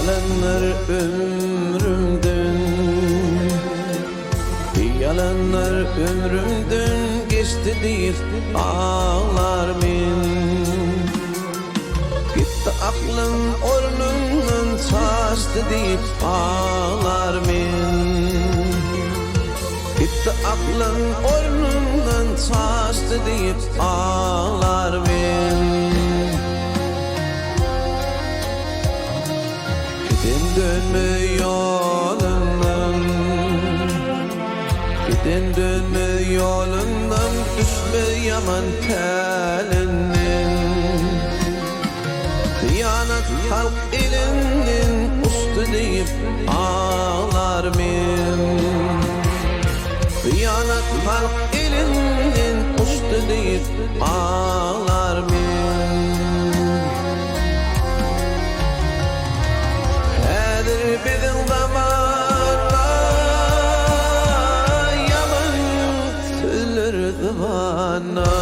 Yalanlar ömrümden, yalanlar ömrümden geçti deyip ağlar men. Gitti aklım ornundan saçtı deyip ağlar men. Gitti aklım ornundan saçtı deyip ağlar men. Dönme yolundan, giden dönme yolundan, düşme yaman telinden. Kıyamet halk elinden ustu deyip ağlar men. Kıyamet halk elinden ustu deyip ağlar men. Bizim zamanla yaman tülürdü bana.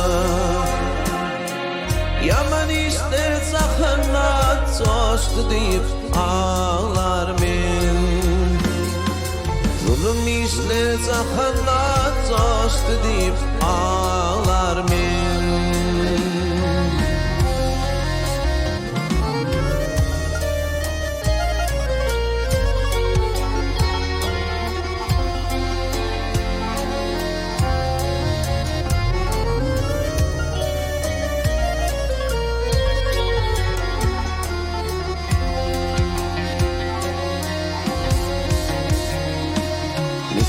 Yaman işler sakınla coştu deyip ağlar men. Zulüm işler sakınla coştu deyip ağlar men.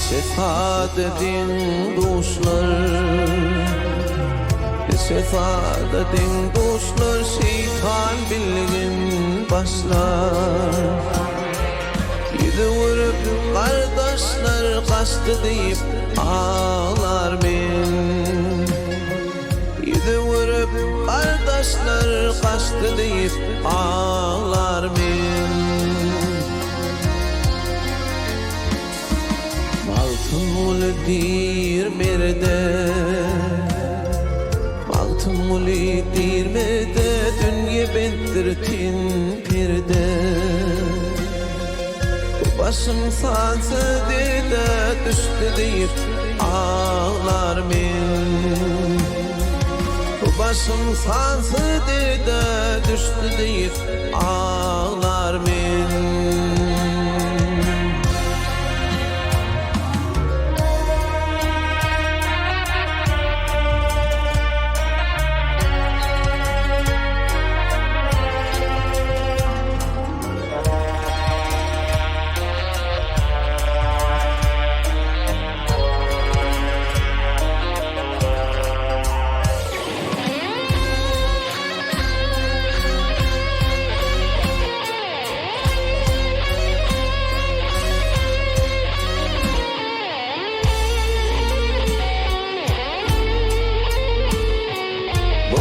Sefat edin dostlar, sefat edin dostlar, şeytan bilgin başlar. Yüzü vurup kardeşler kastı deyip ağlar men. Yüzü vurup kardeşler kastı deyip ağlar men. Maltımul dirmerde, maltımul dirmerde, dünya bendirtin perde. Başım sansıdı da düştü deyip ağlar men. Başım sansıdı da düştü deyip ağlar men.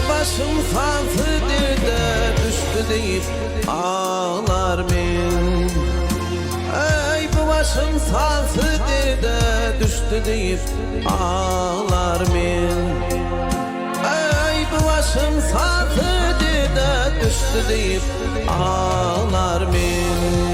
Başım sansıdır da düştü deyip ağlar men. Ey bu başım sansıdır da düştü deyip ağlar men. Ey bu başım sansıdır da düştü deyip ağlar men.